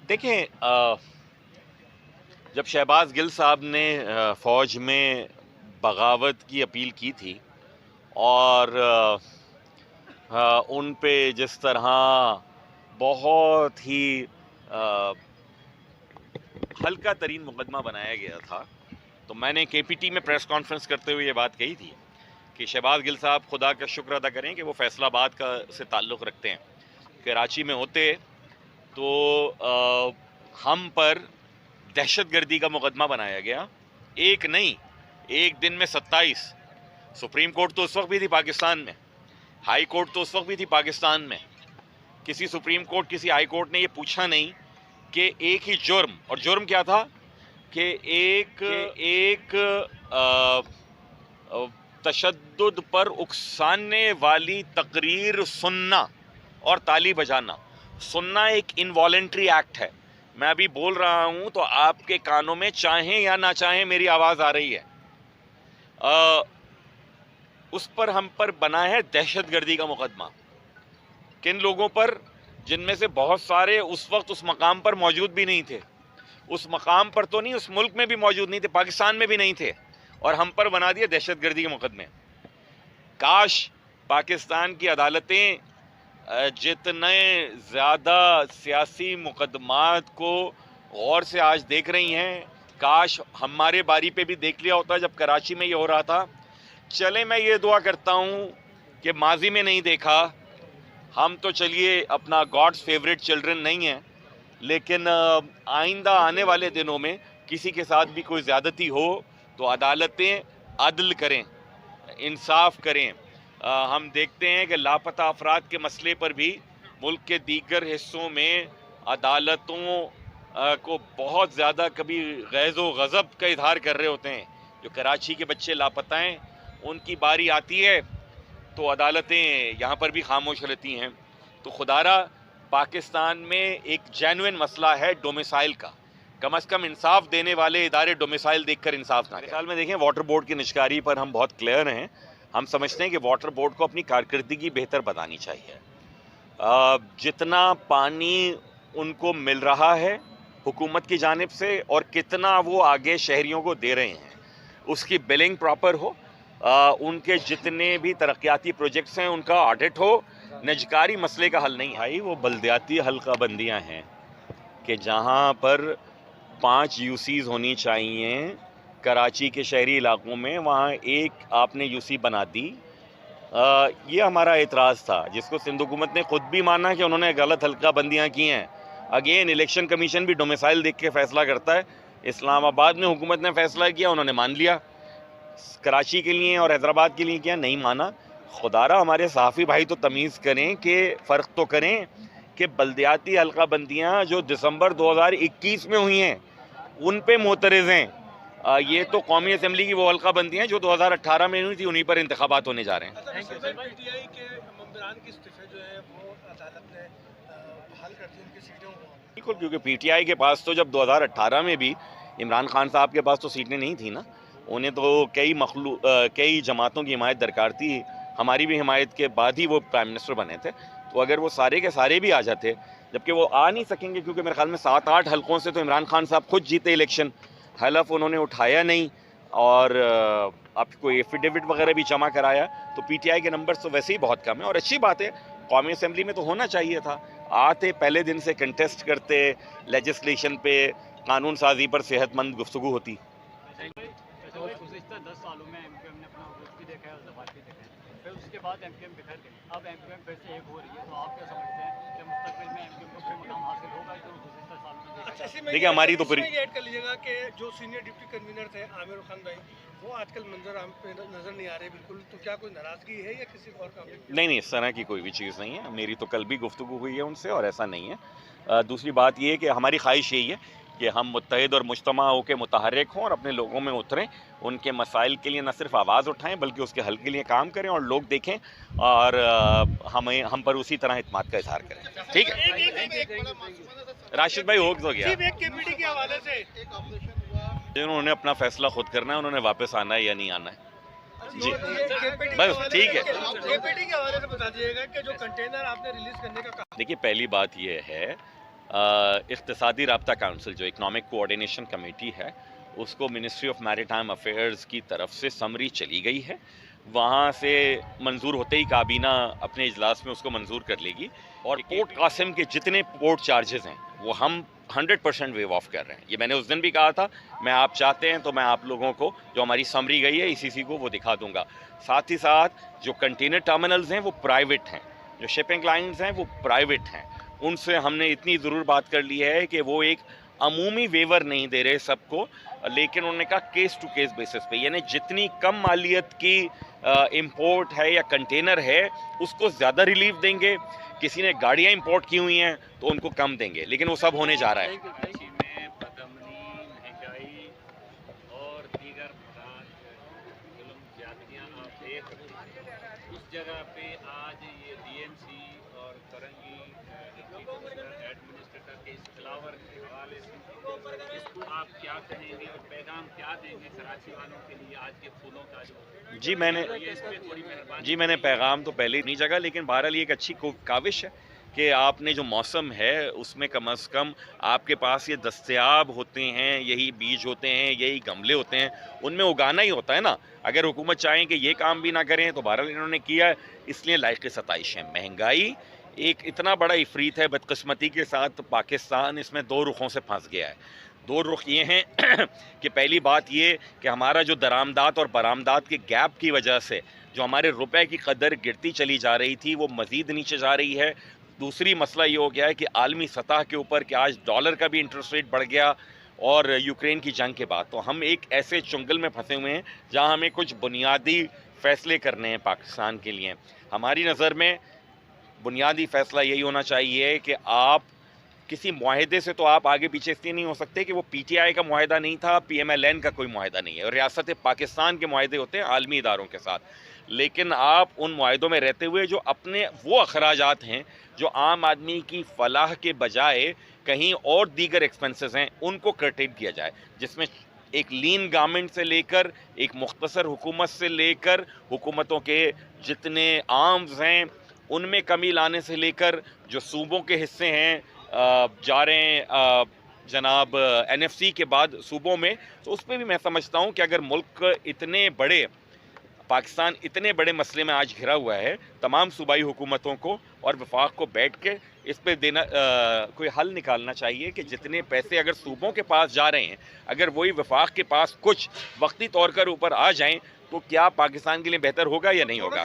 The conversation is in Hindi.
देखें, जब शहबाज गिल साहब ने फ़ौज में बगावत की अपील की थी और उन पे जिस तरह बहुत ही हल्का तरीन मुकदमा बनाया गया था, तो मैंने केपीटी में प्रेस कॉन्फ्रेंस करते हुए ये बात कही थी कि शहबाज गिल साहब खुदा का शुक्र अदा करें कि वो फैसलाबाद का से ताल्लुक़ रखते हैं। कराची में होते तो हम पर दहशतगर्दी का मुकदमा बनाया गया, एक नहीं, एक दिन में 27। सुप्रीम कोर्ट तो उस वक्त भी थी पाकिस्तान में, हाई कोर्ट तो उस वक्त भी थी पाकिस्तान में। किसी सुप्रीम कोर्ट, किसी हाई कोर्ट ने ये पूछा नहीं कि एक ही जुर्म, और जुर्म क्या था कि एक तशद्दुद पर उकसाने वाली तकरीर सुनना और ताली बजाना। सुनना एक इनवॉलेंट्री एक्ट है। मैं अभी बोल रहा हूं तो आपके कानों में चाहें या ना चाहें मेरी आवाज आ रही है। उस पर हम पर बना है दहशतगर्दी का मुकदमा। किन लोगों पर? जिनमें से बहुत सारे उस वक्त उस मकाम पर मौजूद भी नहीं थे। उस मकाम पर तो नहीं, उस मुल्क में भी मौजूद नहीं थे, पाकिस्तान में भी नहीं थे, और हम पर बना दिए दहशतगर्दी के मुकदमे। काश पाकिस्तान की अदालतें जितने ज़्यादा सियासी मुकदमात को गौर से आज देख रही हैं, काश हमारे बारी पे भी देख लिया होता जब कराची में ये हो रहा था। चले, मैं ये दुआ करता हूँ कि माजी में नहीं देखा, हम तो चलिए अपना गॉड्स फेवरेट चिल्ड्रन नहीं हैं, लेकिन आइंदा आने वाले दिनों में किसी के साथ भी कोई ज़्यादती हो तो अदालतें अदल करें, इंसाफ करें। हम देखते हैं कि लापता अफराद के मसले पर भी मुल्क के दीगर हिस्सों में अदालतों को बहुत ज़्यादा कभी गैज़ो गज़ब का इजहार कर रहे होते हैं। जो कराची के बच्चे लापता हैं, उनकी बारी आती है तो अदालतें यहाँ पर भी खामोश रहती हैं। तो खुदारा पाकिस्तान में एक जेन्युइन मसला है डोमिसाइल का। कम से कम इंसाफ देने वाले इदारे डोमिसाइल देखकर इंसाफ ना। मिसाल में देखें, वाटर बोर्ड की निष्कारी पर हम बहुत क्लियर हैं। हम समझते हैं कि वाटर बोर्ड को अपनी कारकर्दगी बेहतर बतानी चाहिए। जितना पानी उनको मिल रहा है हुकूमत की जानिब से और कितना वो आगे शहरियों को दे रहे हैं, उसकी बिलिंग प्रॉपर हो। उनके जितने भी तरक्याती प्रोजेक्ट्स हैं उनका ऑडिट हो। निजकारी मसले का हल नहीं है, वो बल्दियाती हल्का बंदियाँ हैं कि जहाँ पर 5 यूसीज होनी चाहिए कराची के शहरी इलाकों में, वहाँ एक आपने यूसी बना दी। ये हमारा एतराज़ था, जिसको सिंध हुकूमत ने खुद भी माना कि उन्होंने गलत हल्का बंदियाँ की हैं। अगेन इलेक्शन कमीशन भी डोमिसाइल देख के फैसला करता है। इस्लामाबाद में हुकूमत ने फैसला किया, उन्होंने मान लिया। कराची के लिए और हैदराबाद के लिए क्या नहीं माना? खुदारा हमारे सहाफ़ी भाई तो तमीज़ करें कि फ़र्क तो करें कि बल्दियाती हल्का बंदियाँ जो दिसंबर 2021 में हुई हैं उन पे मोतरज़ हैं। ये तो कौमी असम्बली की वो हल्का बंदियाँ जो 2018 में हुई थी, उन्हीं पर इंतखाबात होने जा रहे हैं। बिल्कुल, क्योंकि पीटीआई के पास तो जब 2018 में भी इमरान खान साहब के पास तो सीटें नहीं थी ना। उन्हें तो कई जमातों की हिमायत दरकार थी। हमारी भी हिमायत के बाद ही वो प्राइम मिनिस्टर बने थे। तो अगर वो सारे के सारे भी आ जाते, जबकि वो आ नहीं सकेंगे क्योंकि मेरे ख्याल में 7-8 हलकों से तो इमरान खान साहब खुद जीते इलेक्शन। हलफ उन्होंने उठाया नहीं और अब कोई एफिडेविट वगैरह भी जमा कराया, तो पीटीआई के नंबर तो वैसे ही बहुत कम है। और अच्छी बात है, कौमी असम्बली में तो होना चाहिए था। आते पहले दिन से कंटेस्ट करते, लेजिस्लेशन पे, कानून साजी पर सेहतमंद गुफ्तगू होती। गुज़िश्ता 10 सालों में एमक्यूएम ने अपना वोट भी देखा है और ज़फ़ात भी देखा है, फिर उसके बाद एमक्यूएम बिखर गई, अब एमक्यूएम फिर से एक हो रही है। तो आप क्या समझते हैं कि मुस्तक़बिल में एमक्यूएम को फिर मुकाम हासिल होगा जो गुज़िश्ता सालों में देखा है? देखिए, हमारी तो पूरी ऐड कर लीजिएगा कि जो सीनियर डिप्टी कन्वीनर थे आमिर खान भाई, वो आजकल नजर नहीं आ रहे बिल्कुल, तो क्या कोई नाराज़गी है या किसी और काम? नहीं, इस तरह की कोई भी चीज़ नहीं है। मेरी तो कल भी गुफ्तगू हुई है उनसे और ऐसा नहीं है। दूसरी बात ये है कि हमारी ख्वाहिश यही है कि हम मुत्तहिद और मुज्तमा होकर मुतहर्रिक हों और अपने लोगों में उतरें, उनके मसाइल के लिए न सिर्फ आवाज़ उठाएं बल्कि उसके हल के लिए काम करें और लोग देखें और हम पर उसी तरह इत्मीनान का इजहार करें। ठीक है, राशिद भाई हो तो गया। केपीटी के हवाले से उन्होंने अपना फैसला खुद करना है, उन्होंने वापस आना है या नहीं आना है। जी, बस ठीक है। केपीटी के हवाले से बता दीजिएगा कि जो कंटेनर आपने रिलीज करने का कहा। देखिए, पहली बात यह है इक़्तिसादी राब्ता काउंसिल जो इकनॉमिक कोऑर्डिनेशन कमेटी है उसको मिनिस्ट्री ऑफ मैरीटाइम अफेयर्स की तरफ से समरी चली गई है। वहाँ से मंजूर होते ही काबीना अपने इजलास में उसको मंजूर कर लेगी और पोर्ट कासिम के जितने पोर्ट चार्जेस हैं वो हम 100% वेव ऑफ कर रहे हैं। ये मैंने उस दिन भी कहा था। मैं आप चाहते हैं तो मैं आप लोगों को जो हमारी समरी गई है इसी को वो दिखा दूंगा। साथ ही साथ जो कंटेनर टर्मिनल्स हैं वो प्राइवेट हैं, जो शिपिंग लाइन्स हैं वो प्राइवेट हैं। उनसे हमने इतनी ज़रूर बात कर ली है कि वो एक अमूमी वेवर नहीं दे रहे सबको, लेकिन उन्होंने कहा केस टू केस बेसिस पे, यानी जितनी कम मालियत की इंपोर्ट है या कंटेनर है उसको ज़्यादा रिलीफ देंगे। किसी ने गाड़ियाँ इंपोर्ट की हुई हैं तो उनको कम देंगे, लेकिन वो सब होने जा रहा है। कृषि में बदअमनी, महंगाई और दीगर जुल्म ज्यादतियाँ आप देख रहे हैं। उस जगह पे आज ये डीएमसी और फरंगी एडमिनिस्ट्रेटर के इस खिलावर के हवाले से इसको आप क्या कहेंगे और पैगाम क्या देंगे कराची वालों के लिए आज के फूलों का जो जी मैंने पैगाम तो पहले ही नहीं जगह, लेकिन बहरहाल ये एक अच्छी काविश है कि आपने जो मौसम है उसमें कम से कम आपके पास ये दस्तयाब होते हैं, यही बीज होते हैं, यही गमले होते हैं, उनमें उगाना ही होता है ना। अगर हुकूमत चाहें कि ये काम भी ना करें तो बहरहाल इन्होंने किया, इसलिए लायक सताइश है। महंगाई एक इतना बड़ा इफरीत है, बदकिस्मती के साथ पाकिस्तान इसमें दो रुखों से फंस गया है। दो रुख ये हैं कि पहली बात ये कि हमारा जो दरामदात और बरामदात के गैप की वजह से जो हमारे रुपए की कदर गिरती चली जा रही थी वो मज़ीद नीचे जा रही है। दूसरी मसला ये हो गया है कि आलमी सतह के ऊपर कि आज डॉलर का भी इंटरेस्ट रेट बढ़ गया और यूक्रेन की जंग के बाद तो हम एक ऐसे चुंगल में फंसे हुए हैं जहां हमें कुछ बुनियादी फ़ैसले करने हैं पाकिस्तान के लिए। हमारी नज़र में बुनियादी फ़ैसला यही होना चाहिए कि आप किसी मुआहदे से तो आप आगे पीछे इसलिए नहीं हो सकते कि वो पीटीआई का मुआहदा नहीं था, पीएमएलएन का कोई मुआहदा नहीं है, और रियासत पाकिस्तान के मुआहदे होते हैं आलमी इदारों के साथ। लेकिन आप उन मुआहदों में रहते हुए जो अपने वो अखराजात हैं जो आम आदमी की फलाह के बजाय कहीं और दीगर एक्सपेंसेस हैं उनको कर्टेल किया जाए, जिसमें एक लीन गवर्नमेंट से लेकर एक मुख्तसर हुकूमत से लेकर हुकूमतों के जितने आर्म्स हैं उनमें कमी लाने से लेकर जो सूबों के हिस्से हैं जा रहे हैं जनाब एनएफसी के बाद सूबों में, तो उस पर भी मैं समझता हूँ कि अगर मुल्क इतने बड़े पाकिस्तान इतने बड़े मसले में आज घिरा हुआ है, तमाम सूबाई हुकूमतों को और वफाक को बैठ के इस पे देना कोई हल निकालना चाहिए कि जितने पैसे अगर सूबों के पास जा रहे हैं अगर वही वफाक के पास कुछ वक्ती तौर पर ऊपर आ जाएं तो क्या पाकिस्तान के लिए बेहतर होगा या नहीं होगा।